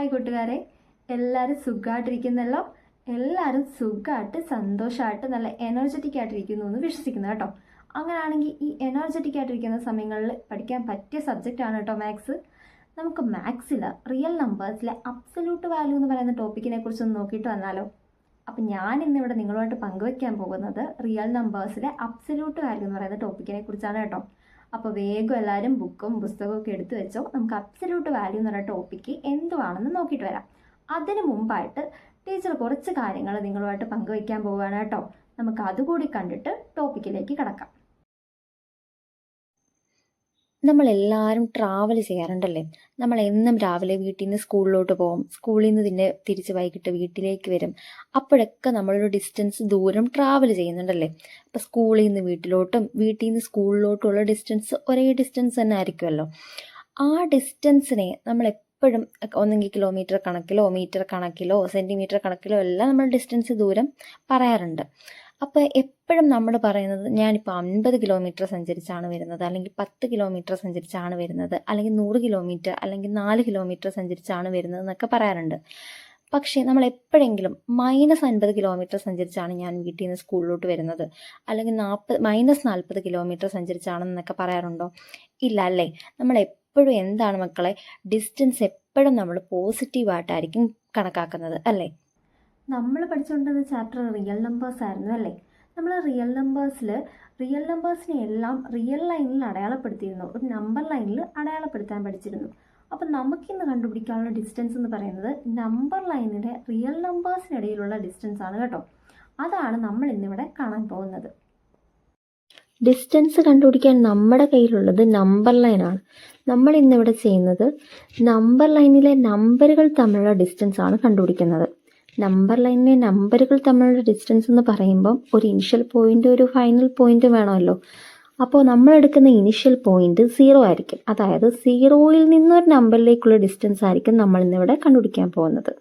Hi കൂട്ടുകാരെ, എല്ലാവരും സുഖമായിട്ടിരിക്കുന്നല്ലോ. എല്ലാവരും സുഖമായിട്ട് സന്തോഷമായിട്ട് നല്ല എനർജറ്റിക് ആയിട്ടിരിക്കുന്നു എന്ന് വിശ്വസിക്കുന്നു കേട്ടോ. അങ്ങനെയാണെങ്കിൽ ഈ എനർജറ്റിക് ആയിട്ടിരിക്കുന്ന സമയങ്ങളിൽ പഠിക്കാൻ പറ്റിയ സബ്ജക്റ്റാണ് കേട്ടോ മാത്സ്. നമുക്ക് മാത്സിൽ റിയൽ നമ്പേഴ്സിലെ അബ്സല്യൂട്ട് വാല്യൂ എന്ന് പറയുന്ന ടോപ്പിക്കിനെ കുറിച്ചൊന്ന് നോക്കിയിട്ട് വന്നാലോ. അപ്പം ഞാൻ ഇന്നിവിടെ നിങ്ങളുമായിട്ട് പങ്കുവയ്ക്കാൻ പോകുന്നത് റിയൽ നമ്പേഴ്സിലെ അബ്സല്യൂട്ട് വാല്യൂ എന്ന് പറയുന്ന ടോപ്പിക്കിനെ കുറിച്ചാണ് കേട്ടോ. അപ്പോൾ വേഗം എല്ലാവരും ബുക്കും പുസ്തകവും ഒക്കെ എടുത്തു വെച്ചോ. നമുക്ക് അബ്സല്യൂട്ട് വാല്യൂ എന്ന് പറയുന്ന ടോപ്പിക്ക് എന്തുവാണെന്ന് നോക്കിയിട്ട് വരാം. അതിന് മുമ്പായിട്ട് ടീച്ചർ കുറച്ച് കാര്യങ്ങൾ നിങ്ങളുമായിട്ട് പങ്കുവയ്ക്കാൻ പോവുകയാണ് കേട്ടോ. നമുക്ക് അതുകൂടി കണ്ടിട്ട് ടോപ്പിക്കിലേക്ക് കടക്കാം. നമ്മളെല്ലാവരും ട്രാവൽ ചെയ്യാറുണ്ടല്ലേ. നമ്മൾ എന്നും രാവിലെ വീട്ടിൽ നിന്ന് സ്കൂളിലോട്ട് പോകും, സ്കൂളിൽ നിന്ന് തിരിച്ച് വൈകിട്ട് വീട്ടിലേക്ക് വരും. അപ്പോഴൊക്കെ നമ്മളൊരു ദൂരം ട്രാവൽ ചെയ്യുന്നുണ്ടല്ലേ. അപ്പോൾ സ്കൂളിൽ നിന്ന് വീട്ടിലോട്ടും വീട്ടിൽ നിന്ന് സ്കൂളിലോട്ടുള്ള ഡിസ്റ്റൻസ് ഒരേ ഡിസ്റ്റൻസ് തന്നെ ആയിരിക്കുമല്ലോ. ആ ഡിസ്റ്റൻസിനെ നമ്മൾ എപ്പോഴും ഒന്നെങ്കിൽ കിലോമീറ്റർ കണക്കിലോ മീറ്റർ കണക്കിലോ സെൻറ്റിമീറ്റർ കണക്കിലോ എല്ലാം നമ്മൾ ഡിസ്റ്റൻസ് ദൂരം പറയാറുണ്ട്. അപ്പോൾ എപ്പോഴും നമ്മൾ പറയുന്നത് ഞാനിപ്പോൾ 50 കിലോമീറ്റർ സഞ്ചരിച്ചാണ് വരുന്നത്, അല്ലെങ്കിൽ 10 കിലോമീറ്റർ സഞ്ചരിച്ചാണ് വരുന്നത്, അല്ലെങ്കിൽ 100 കിലോമീറ്റർ അല്ലെങ്കിൽ 4 കിലോമീറ്റർ സഞ്ചരിച്ചാണ് വരുന്നത് എന്നൊക്കെ പറയാറുണ്ട്. പക്ഷേ നമ്മൾ എപ്പോഴെങ്കിലും -50 കിലോമീറ്റർ സഞ്ചരിച്ചാണ് ഞാൻ വീട്ടിൽ നിന്ന് സ്കൂളിലോട്ട് വരുന്നത്, അല്ലെങ്കിൽ -40 കിലോമീറ്റർ സഞ്ചരിച്ചാണെന്നൊക്കെ പറയാറുണ്ടോ? ഇല്ല അല്ലേ. നമ്മൾ എപ്പോഴും എന്താണ് മക്കളെ, ഡിസ്റ്റൻസ് എപ്പോഴും നമ്മൾ പോസിറ്റീവായിട്ടായിരിക്കും കണക്കാക്കുന്നത് അല്ലേ. നമ്മൾ പഠിച്ചുകൊണ്ടിരുന്ന ചാപ്റ്റർ റിയൽ നമ്പേഴ്സ് ആയിരുന്നു അല്ലേ. നമ്മൾ റിയൽ നമ്പേഴ്സിനെ എല്ലാം റിയൽ ലൈനിൽ അടയാളപ്പെടുത്തിയിരുന്നു, ഒരു നമ്പർ ലൈനിൽ അടയാളപ്പെടുത്താൻ പഠിച്ചിരുന്നു. അപ്പം നമുക്കിന്ന് കണ്ടുപിടിക്കാനുള്ള ഡിസ്റ്റൻസ് എന്ന് പറയുന്നത് നമ്പർ ലൈനിലെ റിയൽ നമ്പേഴ്സിനിടയിലുള്ള ഡിസ്റ്റൻസ് ആണ് കേട്ടോ. അതാണ് നമ്മൾ ഇന്നിവിടെ കാണാൻ പോകുന്നത്. ഡിസ്റ്റൻസ് കണ്ടുപിടിക്കാൻ നമ്മുടെ കയ്യിലുള്ളത് നമ്പർ ലൈനാണ്. നമ്മൾ ഇന്നിവിടെ ചെയ്യുന്നത് നമ്പർ ലൈനിലെ നമ്പറുകൾ തമ്മിലുള്ള ഡിസ്റ്റൻസ് ആണ് കണ്ടുപിടിക്കുന്നത്. നമ്പർ ലൈനിലെ നമ്പറുകൾ തമ്മിലുള്ള ഡിസ്റ്റൻസ് എന്ന് പറയുമ്പം ഒരു ഇനിഷ്യൽ പോയിന്റ് ഒരു ഫൈനൽ പോയിന്റ് വേണമല്ലോ. അപ്പോൾ നമ്മൾ എടുക്കുന്ന ഇനിഷ്യൽ പോയിന്റ് 0 ആയിരിക്കും. അതായത് 0യിൽ നിന്നൊരു നമ്പറിലേക്കുള്ള ഡിസ്റ്റൻസ് ആയിരിക്കും നമ്മൾ ഇന്നിവിടെ കണ്ടുപിടിക്കാൻ പോകുന്നത്.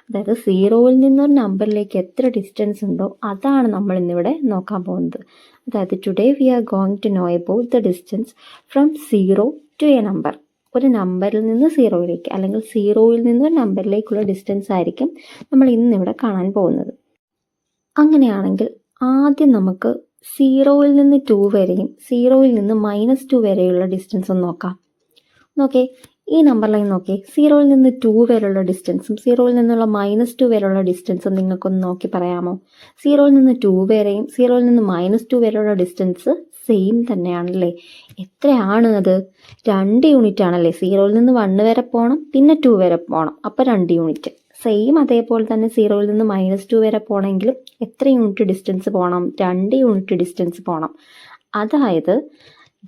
അതായത് 0യിൽ നിന്നൊരു നമ്പറിലേക്ക് എത്ര ഡിസ്റ്റൻസ് ഉണ്ടോ അതാണ് നമ്മൾ ഇന്നിവിടെ നോക്കാൻ പോകുന്നത്. അതായത് today we are going to know about the distance from 0 to a number. ഒരു നമ്പറിൽ നിന്ന് 0യിലേക്ക് അല്ലെങ്കിൽ 0യിൽ നിന്ന് ഒരു നമ്പറിലേക്കുള്ള ഡിസ്റ്റൻസ് ആയിരിക്കും നമ്മൾ ഇന്നിവിടെ കാണാൻ പോകുന്നത്. അങ്ങനെയാണെങ്കിൽ ആദ്യം നമുക്ക് 0യിൽ നിന്ന് 2 വരെയും 0യിൽ നിന്ന് -2 വരെയുള്ള ഡിസ്റ്റൻസ് ഒന്ന് നോക്കാം. നോക്കേ, ഈ നമ്പർ ലൈൻ നോക്കേ. 0യിൽ നിന്ന് 2 വരെയുള്ള ഡിസ്റ്റൻസും 0യിൽ നിന്നുള്ള -2 വരെയുള്ള ഡിസ്റ്റൻസും നിങ്ങൾക്കൊന്ന് നോക്കി പറയാമോ? 0യിൽ നിന്ന് 2 വരെയും 0യിൽ നിന്ന് -2 വരെയുള്ള ഡിസ്റ്റൻസ് സെയിം തന്നെയാണല്ലേ. എത്രയാണ് അത്? 2 യൂണിറ്റ് ആണല്ലേ. 0യിൽ നിന്ന് 1 വരെ പോകണം, പിന്നെ 2 വരെ പോകണം, അപ്പോൾ 2 യൂണിറ്റ്. സെയിം അതേപോലെ തന്നെ 0യിൽ നിന്ന് -2 വരെ പോകണമെങ്കിലും എത്ര യൂണിറ്റ് ഡിസ്റ്റൻസ് പോകണം? 2 യൂണിറ്റ് ഡിസ്റ്റൻസ് പോകണം. അതായത്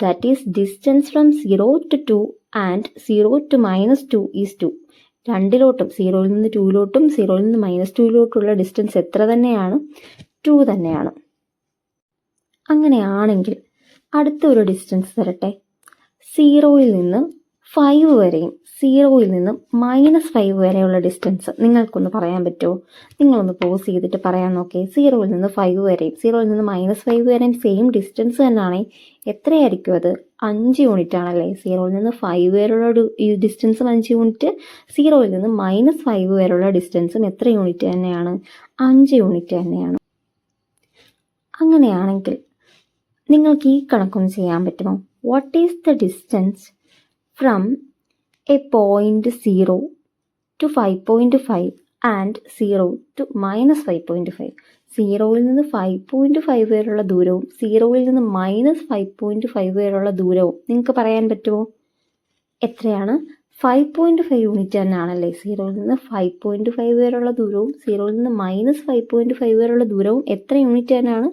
that is distance from 0 to 2 and 0 to -2 is 2. രണ്ടിലോട്ടും 0യിൽ നിന്ന് 2ലോട്ടും 0യിൽ നിന്ന് -2ലോട്ടുള്ള ഡിസ്റ്റൻസ് എത്ര തന്നെയാണ്? 2 തന്നെയാണ്. അങ്ങനെയാണെങ്കിൽ അടുത്ത ഒരു ഡിസ്റ്റൻസ് തരട്ടെ. 0യിൽ നിന്ന് 5 വരെയും 0യിൽ നിന്ന് -5 വരെയുള്ള ഡിസ്റ്റൻസ് നിങ്ങൾക്കൊന്ന് പറയാൻ പറ്റുമോ? നിങ്ങളൊന്ന് പോസ് ചെയ്തിട്ട് പറയാൻ നോക്കേ. 0യിൽ നിന്ന് 5 വരെയും 0യിൽ നിന്ന് -5 വരെയും സെയിം ഡിസ്റ്റൻസ് തന്നെയാണേ. എത്രയായിരിക്കും അത്? 5 യൂണിറ്റ് ആണല്ലേ. 0യിൽ നിന്ന് 5 വരെയുള്ള ഡിസ്റ്റൻസും 5 യൂണിറ്റ്, 0യിൽ നിന്ന് -5 വരെയുള്ള ഡിസ്റ്റൻസും എത്ര യൂണിറ്റ് തന്നെയാണ്? 5 യൂണിറ്റ് തന്നെയാണ്. അങ്ങനെയാണെങ്കിൽ നിങ്ങൾക്ക് ഈ കണക്കൊന്ന് ചെയ്യാൻ പറ്റുമോ? What is the distance from A point 0 to 5.5 and 0 to -5.5? 0യിൽ നിന്ന് 5.5 വരെയുള്ള ദൂരവും 0യിൽ നിന്ന് -5.5 വരെയുള്ള ദൂരവും നിങ്ങൾക്ക് പറയാൻ പറ്റുമോ? എത്രയാണ്? 5.5 യൂണിറ്റ് തന്നെയാണല്ലേ. 0യിൽ നിന്ന് 5.5 വരെയുള്ള ദൂരവും 0യിൽ നിന്ന് -5.5 വരെയുള്ള ദൂരവും എത്ര യൂണിറ്റ് തന്നെയാണ്?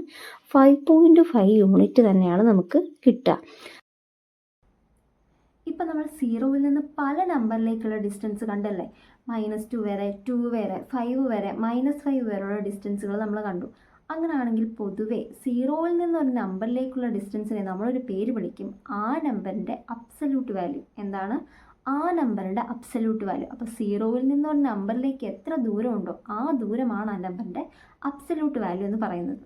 5.5 യൂണിറ്റ് തന്നെയാണ് നമുക്ക് കിട്ടുക. ഇപ്പം നമ്മൾ 0യിൽ നിന്ന് പല നമ്പറിലേക്കുള്ള ഡിസ്റ്റൻസ് കണ്ടല്ലേ. -2 വരെ, 2 വരെ, 5 വരെ, -5 വരെയുള്ള ഡിസ്റ്റൻസുകൾ നമ്മൾ കണ്ടു. അങ്ങനെയാണെങ്കിൽ പൊതുവെ 0യിൽ നിന്ന് ഒരു നമ്പറിലേക്കുള്ള ഡിസ്റ്റൻസിനെ നമ്മളൊരു പേര് വിളിക്കും. ആ നമ്പറിൻ്റെ അബ്സല്യൂട്ട് വാല്യൂ എന്താണ്? ആ നമ്പറിൻ്റെ അബ്സല്യൂട്ട് വാല്യൂ. അപ്പോൾ 0യിൽ നിന്ന് ഒരു നമ്പറിലേക്ക് എത്ര ദൂരമുണ്ടോ ആ ദൂരമാണ് ആ നമ്പറിൻ്റെ അബ്സല്യൂട്ട് വാല്യൂ എന്ന് പറയുന്നത്.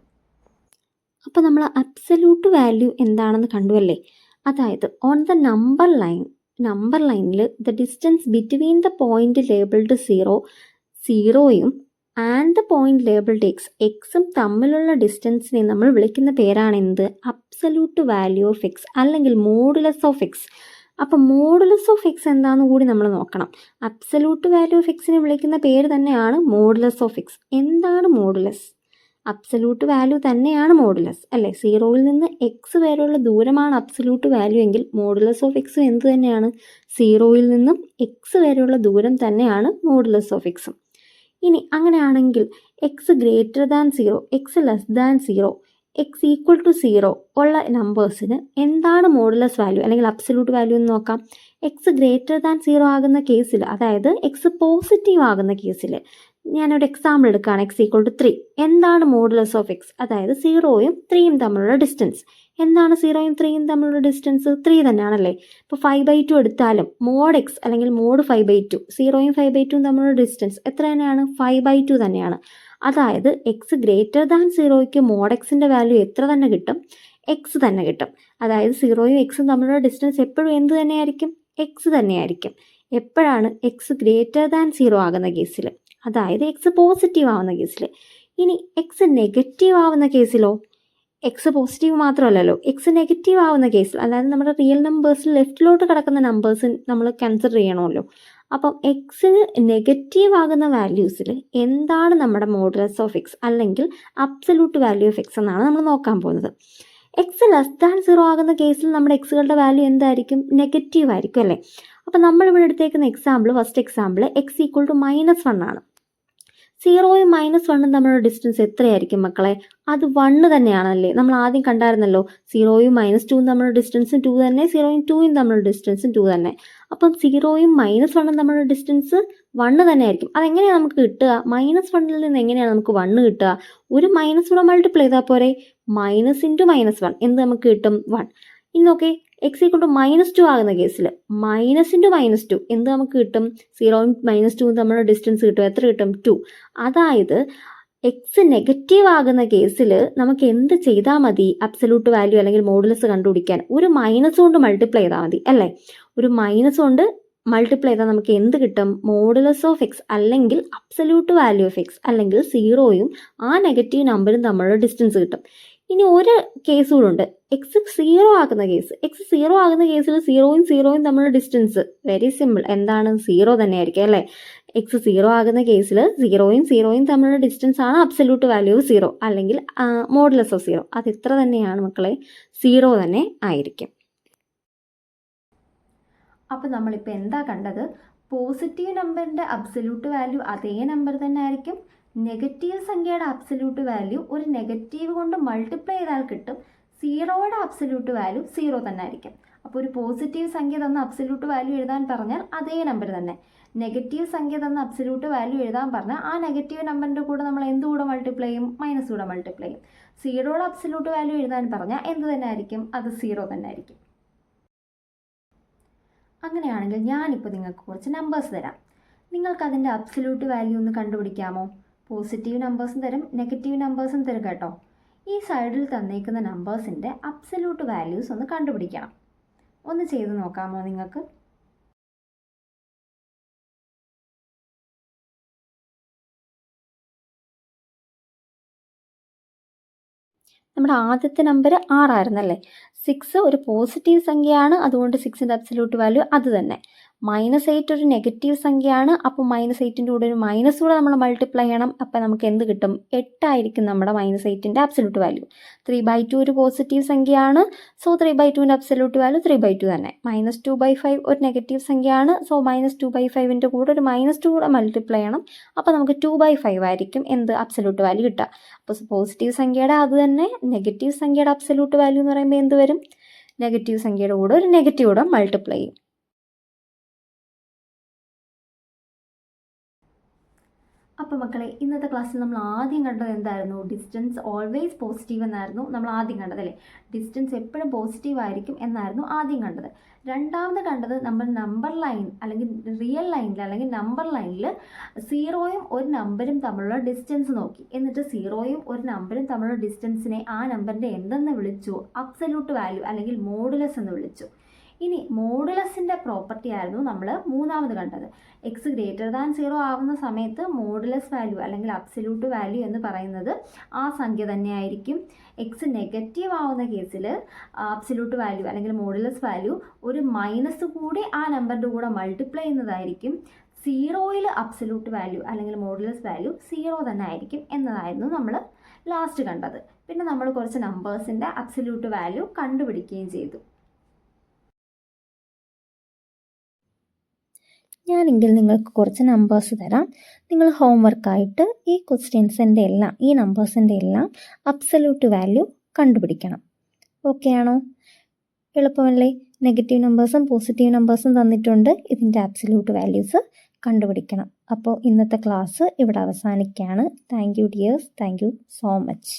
അപ്പോൾ നമ്മൾ അബ്സല്യൂട്ട് വാല്യൂ എന്താണെന്ന് കണ്ടുവല്ലേ. അതായത് on the number line number ലൈനിൽ the distance between the point labelled 0യും ആൻഡ് ദ പോയിന്റ് ലേബിൾഡ് എക്സും തമ്മിലുള്ള ഡിസ്റ്റൻസിനെ നമ്മൾ വിളിക്കുന്ന പേരാണ് എന്ത്? അബ്സല്യൂട്ട് വാല്യൂ ഓഫ് എക്സ് അല്ലെങ്കിൽ മോഡുലസ് ഓഫ് എക്സ്. അപ്പം മോഡുലസ് ഓഫ് എക്സ് എന്താണെന്ന് കൂടി നമ്മൾ നോക്കണം. അബ്സല്യൂട്ട് വാല്യൂ ഓഫ് എക്സിനെ വിളിക്കുന്ന പേര് തന്നെയാണ് മോഡുലസ് ഓഫ് എക്സ്. എന്താണ് മോഡുലസ്? അബ്സല്യൂട്ട് വാല്യൂ തന്നെയാണ് മോഡുലസ് അല്ലേ? 0യിൽ നിന്ന് എക്സ് വരെയുള്ള ദൂരമാണ് അബ്സല്യൂട്ട് വാല്യൂ എങ്കിൽ മോഡുലസ് ഓഫ് എക്സും എന്ത് തന്നെയാണ്? 0യിൽ നിന്നും എക്സ് വരെയുള്ള ദൂരം തന്നെയാണ് മോഡുലസ് ഓഫ് എക്സും. ഇനി അങ്ങനെയാണെങ്കിൽ x greater than 0, x less than 0, x equal to 0 ഉള്ള നമ്പേഴ്സിന് എന്താണ് മോഡുലസ് വാല്യൂ അല്ലെങ്കിൽ അബ്സല്യൂട്ട് വാല്യൂ എന്ന് നോക്കാം. എക്സ് ഗ്രേറ്റർ ദാൻ 0 ആകുന്ന കേസിൽ, അതായത് എക്സ് പോസിറ്റീവ് ആകുന്ന കേസിൽ, ഞാനൊരു എക്സാമ്പിൾ എടുക്കുകയാണ്. X equal to 3. എന്താണ് മോഡുലസ് ഓഫ് എക്സ്? അതായത് 0യും 3യും തമ്മിലുള്ള ഡിസ്റ്റൻസ്. എന്താണ് 0യും 3യും തമ്മിലുള്ള ഡിസ്റ്റൻസ്? 3 തന്നെയാണല്ലേ. ഇപ്പോൾ 5/2 എടുത്താലും മോഡ് എക്സ് അല്ലെങ്കിൽ മോഡ് 5/2, 0യും 5/2 തമ്മിലുള്ള ഡിസ്റ്റൻസ് എത്ര തന്നെയാണ്? 5/2 തന്നെയാണ്. അതായത് എക്സ് ഗ്രേറ്റർ ദാൻ 0യ്ക്ക് മോഡ് എക്സിൻ്റെ വാല്യൂ എത്ര തന്നെ കിട്ടും? എക്സ് തന്നെ കിട്ടും. അതായത് 0യും എക്സും തമ്മിലുള്ള ഡിസ്റ്റൻസ് എപ്പോഴും എന്ത് തന്നെയായിരിക്കും? എക്സ് തന്നെയായിരിക്കും. എപ്പോഴാണ്? എക്സ് ഗ്രേറ്റർ ദാൻ 0 ആകുന്ന കേസിൽ, അതായത് എക്സ് പോസിറ്റീവ് ആവുന്ന കേസിൽ. ഇനി എക്സ് നെഗറ്റീവ് ആവുന്ന കേസിലോ? എക്സ് പോസിറ്റീവ് മാത്രമല്ലല്ലോ, എക്സ് നെഗറ്റീവ് ആവുന്ന കേസിൽ, അതായത് നമ്മുടെ റിയൽ നമ്പേഴ്സിൽ ലെഫ്റ്റിലോട്ട് കിടക്കുന്ന നമ്പേഴ്സ് നമ്മൾ കൺസിഡർ ചെയ്യണമല്ലോ. അപ്പം എക്സിന് നെഗറ്റീവ് ആകുന്ന വാല്യൂസിൽ എന്താണ് നമ്മുടെ മോഡുലസ് ഓഫ് എക്സ് അല്ലെങ്കിൽ അബ്സല്യൂട്ട് വാല്യൂ ഓഫ് എക്സ് എന്നാണ് നമ്മൾ നോക്കാൻ പോകുന്നത്. എക്സ് ലെസ് ദാൻ 0 ആകുന്ന കേസിൽ നമ്മുടെ എക്സുകളുടെ വാല്യൂ എന്തായിരിക്കും? നെഗറ്റീവ് ആയിരിക്കും അല്ലേ. അപ്പം നമ്മളിവിടെ എടുത്തേക്കുന്ന example, first example x equal to -1 ആണ്. 0യും -1ഉം തമ്മിലുള്ള ഡിസ്റ്റൻസ് എത്രയായിരിക്കും മക്കളെ? അത് 1 തന്നെയാണല്ലേ. നമ്മൾ ആദ്യം കണ്ടായിരുന്നല്ലോ, 0യും -2ഉം തമ്മിലുള്ള ഡിസ്റ്റൻസും 2 തന്നെ, 0യും 2യും തമ്മിലുള്ള ഡിസ്റ്റൻസും 2 തന്നെ. അപ്പം 0യും -1ഉം തമ്മിലുള്ള ഡിസ്റ്റൻസ് 1 തന്നെയായിരിക്കും. അതെങ്ങനെയാണ് നമുക്ക് കിട്ടുക? -1ൽ നിന്ന് എങ്ങനെയാണ് നമുക്ക് 1 കിട്ടുക? ഒരു മൈനസ് കൂടെ മൾട്ടിപ്ലൈ ചെയ്താൽ പോരെ. മൈനസ് ഇൻറ്റു -1 എന്ത് നമുക്ക് കിട്ടും? 1. ഇനി നോക്കേ, എക്സ് ഈക്വൽ ടു -2 ആകുന്ന കേസിൽ മൈനസ് ഇൻറ്റു -2 എന്ത് നമുക്ക് കിട്ടും? 0യും -2ഉം തമ്മിലുള്ള ഡിസ്റ്റൻസ് കിട്ടും. എത്ര കിട്ടും? 2. അതായത് എക്സ് നെഗറ്റീവ് ആകുന്ന കേസിൽ നമുക്ക് എന്ത് ചെയ്താൽ മതി? അബ്സല്യൂട്ട് വാല്യൂ അല്ലെങ്കിൽ മോഡുലസ് കണ്ടുപിടിക്കാൻ ഒരു മൈനസ് കൊണ്ട് മൾട്ടിപ്ലൈ ചെയ്താൽ മതി അല്ലേ. ഒരു മൈനസ് കൊണ്ട് മൾട്ടിപ്ലൈ ചെയ്താൽ നമുക്ക് എന്ത് കിട്ടും? മോഡുലസ് ഓഫ് എക്സ് അല്ലെങ്കിൽ അബ്സല്യൂട്ട് വാല്യൂ ഓഫ് എക്സ് അല്ലെങ്കിൽ 0യും ആ നെഗറ്റീവ് നമ്പറും തമ്മിലുള്ള ഡിസ്റ്റൻസ് കിട്ടും. ഇനി ഒരു കേസ് കൂടെ ഉണ്ട്, എക്സ് 0 ആകുന്ന കേസ്. എക്സ് 0 ആകുന്ന കേസിൽ 0യും 0യും തമ്മിലുള്ള ഡിസ്റ്റൻസ് വെരി സിമ്പിൾ, എന്താണ്? 0 തന്നെയായിരിക്കും അല്ലേ. എക്സ് 0 ആകുന്ന കേസിൽ 0യും 0യും തമ്മിലുള്ള ഡിസ്റ്റൻസ് ആണ് അബ്സല്യൂട്ട് വാല്യൂ ഓഫ് 0 അല്ലെങ്കിൽ മോഡുലസ് ഓഫ് 0. അത് എത്ര തന്നെയാണ് മക്കളെ? 0 തന്നെ ആയിരിക്കും. അപ്പോൾ നമ്മളിപ്പോൾ എന്താ കണ്ടത്? പോസിറ്റീവ് നമ്പറിൻ്റെ അബ്സല്യൂട്ട് വാല്യൂ അതേ നമ്പർ തന്നെ ആയിരിക്കും. നെഗറ്റീവ് സംഖ്യയുടെ അബ്സല്യൂട്ട് വാല്യൂ ഒരു നെഗറ്റീവ് കൊണ്ട് മൾട്ടിപ്ലൈ ചെയ്താൽ കിട്ടും. 0യുടെ അബ്സല്യൂട്ട് വാല്യൂ 0 തന്നെ ആയിരിക്കും. അപ്പോൾ ഒരു പോസിറ്റീവ് സംഖ്യ തന്ന അബ്സല്യൂട്ട് വാല്യൂ എഴുതാൻ പറഞ്ഞാൽ അതേ നമ്പർ തന്നെ. നെഗറ്റീവ് സംഖ്യ തന്ന അബ്സല്യൂട്ട് വാല്യൂ എഴുതാൻ പറഞ്ഞാൽ ആ നെഗറ്റീവ് നമ്പറിൻ്റെ കൂടെ നമ്മൾ എന്തുകൂടെ മൾട്ടിപ്ലൈ ചെയ്യും? മൈനസ് കൂടെ മൾട്ടിപ്ലൈ ചെയ്യും. 0യുടെ അബ്സല്യൂട്ട് വാല്യൂ എഴുതാൻ പറഞ്ഞാൽ എന്ത് തന്നെ ആയിരിക്കും? അത് 0 തന്നെ ആയിരിക്കും. അങ്ങനെയാണെങ്കിൽ ഞാനിപ്പോൾ നിങ്ങൾക്ക് കുറച്ച് നമ്പേഴ്സ് തരാം. നിങ്ങൾക്ക് അതിൻ്റെ അബ്സല്യൂട്ട് വാല്യൂ ഒന്ന് കണ്ടുപിടിക്കാമോ? പോസിറ്റീവ് നമ്പേഴ്സും തരും, നെഗറ്റീവ് നമ്പേഴ്സും തരും കേട്ടോ. ഈ സൈഡിൽ തന്നേക്കുന്ന നമ്പേഴ്സിൻ്റെ അബ്സല്യൂട്ട് വാല്യൂസ് ഒന്ന് കണ്ടുപിടിക്കണം. ഒന്ന് ചെയ്ത് നോക്കാമോ നിങ്ങൾക്ക്? നമ്മുടെ ആദ്യത്തെ നമ്പർ 6 ആയിരുന്നല്ലേ. 6 ഒരു പോസിറ്റീവ് സംഖ്യയാണ്, അതുകൊണ്ട് 6ൻ്റെ അബ്സല്യൂട്ട് വാല്യൂ അത് തന്നെ. -8 ഒരു നെഗറ്റീവ് സംഖ്യയാണ്, അപ്പോൾ -8ൻ്റെ കൂടെ ഒരു മൈനസ് കൂടെ നമ്മൾ മൾട്ടിപ്ലൈ ചെയ്യണം. അപ്പോൾ നമുക്ക് എന്ത് കിട്ടും? 8 ആയിരിക്കും നമ്മുടെ -8ൻ്റെ അബ്സല്യൂട്ട് വാല്യൂ. 3/2 ഒരു പോസിറ്റീവ് സംഖ്യയാണ്, സോ 3/2ൻ്റെ അബ്സല്യൂട്ട് വാല്യൂ 3/2 തന്നെ. -2/5 ഒരു നെഗറ്റീവ് സംഖ്യയാണ്, സോ -2/5ൻ്റെ കൂടെ ഒരു -2 കൂടെ മൾട്ടിപ്ലൈ ചെയ്യണം. അപ്പോൾ നമുക്ക് 2/5 ആയിരിക്കും എന്ത്? അബ്സല്യൂട്ട് വാല്യൂ കിട്ടുക. അപ്പോൾ പോസിറ്റീവ് സംഖ്യയുടെ അത് തന്നെ, നെഗറ്റീവ് സംഖ്യയുടെ അബ്സല്യൂട്ട് വാല്യൂ എന്ന് പറയുമ്പോൾ എന്ത് വരും? നെഗറ്റീവ് സംഖ്യയുടെ കൂടെ ഒരു നെഗറ്റീവ് കൂടെ മൾട്ടിപ്ലൈ ചെയ്യും. അപ്പോൾ മക്കളെ, ഇന്നത്തെ ക്ലാസ്സിൽ നമ്മൾ ആദ്യം കണ്ടത് എന്തായിരുന്നു? ഡിസ്റ്റൻസ് ഓൾവേസ് പോസിറ്റീവ് എന്നായിരുന്നു നമ്മൾ ആദ്യം കണ്ടത് അല്ലേ. ഡിസ്റ്റൻസ് എപ്പോഴും പോസിറ്റീവ് ആയിരിക്കും എന്നായിരുന്നു ആദ്യം കണ്ടത്. രണ്ടാമത് കണ്ടത് നമ്മൾ നമ്പർ ലൈൻ അല്ലെങ്കിൽ റിയൽ ലൈനിൽ അല്ലെങ്കിൽ നമ്പർ ലൈനിൽ 0യും ഒരു നമ്പരും തമ്മിലുള്ള ഡിസ്റ്റൻസ് നോക്കി. എന്നിട്ട് 0യും ഒരു നമ്പരും തമ്മിലുള്ള ഡിസ്റ്റൻസിനെ ആ നമ്പറിൻ്റെ എന്തെന്ന് വിളിച്ചു? അബ്സല്യൂട്ട് വാല്യൂ അല്ലെങ്കിൽ മോഡുലസ് എന്ന് വിളിച്ചു. ഇനി മോഡുലസിൻ്റെ പ്രോപ്പർട്ടി ആയിരുന്നു നമ്മൾ മൂന്നാമത് കണ്ടത്. എക്സ് ഗ്രേറ്റർ ദാൻ 0 ആവുന്ന സമയത്ത് മോഡുലസ് വാല്യൂ അല്ലെങ്കിൽ അബ്സല്യൂട്ട് വാല്യൂ എന്ന് പറയുന്നത് ആ സംഖ്യ തന്നെയായിരിക്കും. എക്സ് നെഗറ്റീവ് ആവുന്ന കേസിൽ അബ്സല്യൂട്ട് വാല്യൂ അല്ലെങ്കിൽ മോഡുലസ് വാല്യൂ ഒരു മൈനസ് കൂടി ആ നമ്പറിൻ്റെ കൂടെ മൾട്ടിപ്ലൈ ചെയ്യുന്നതായിരിക്കും. 0യിൽ അബ്സല്യൂട്ട് വാല്യൂ അല്ലെങ്കിൽ മോഡുലസ് വാല്യൂ 0 തന്നെ ആയിരിക്കും എന്നതായിരുന്നു നമ്മൾ ലാസ്റ്റ് കണ്ടത്. പിന്നെ നമ്മൾ കുറച്ച് നമ്പേഴ്സിൻ്റെ അബ്സല്യൂട്ട് വാല്യൂ കണ്ടുപിടിക്കുകയും ചെയ്തു. ഞാനെങ്കിൽ നിങ്ങൾക്ക് കുറച്ച് നമ്പേഴ്സ് തരാം. നിങ്ങൾ ഹോംവർക്കായിട്ട് ഈ ക്വസ്റ്റ്യൻസിൻ്റെ എല്ലാം ഈ നമ്പേഴ്സിൻ്റെ എല്ലാം അബ്സല്യൂട്ട് വാല്യൂ കണ്ടുപിടിക്കണം. ഓക്കെ ആണോ? എളുപ്പമല്ലേ? നെഗറ്റീവ് നമ്പേഴ്സും പോസിറ്റീവ് നമ്പേഴ്സും തന്നിട്ടുണ്ട്. ഇതിൻ്റെ അബ്സല്യൂട്ട് വാല്യൂസ് കണ്ടുപിടിക്കണം. അപ്പോൾ ഇന്നത്തെ ക്ലാസ് ഇവിടെ അവസാനിക്കുകയാണ്. Thank you dears. Thank you so much.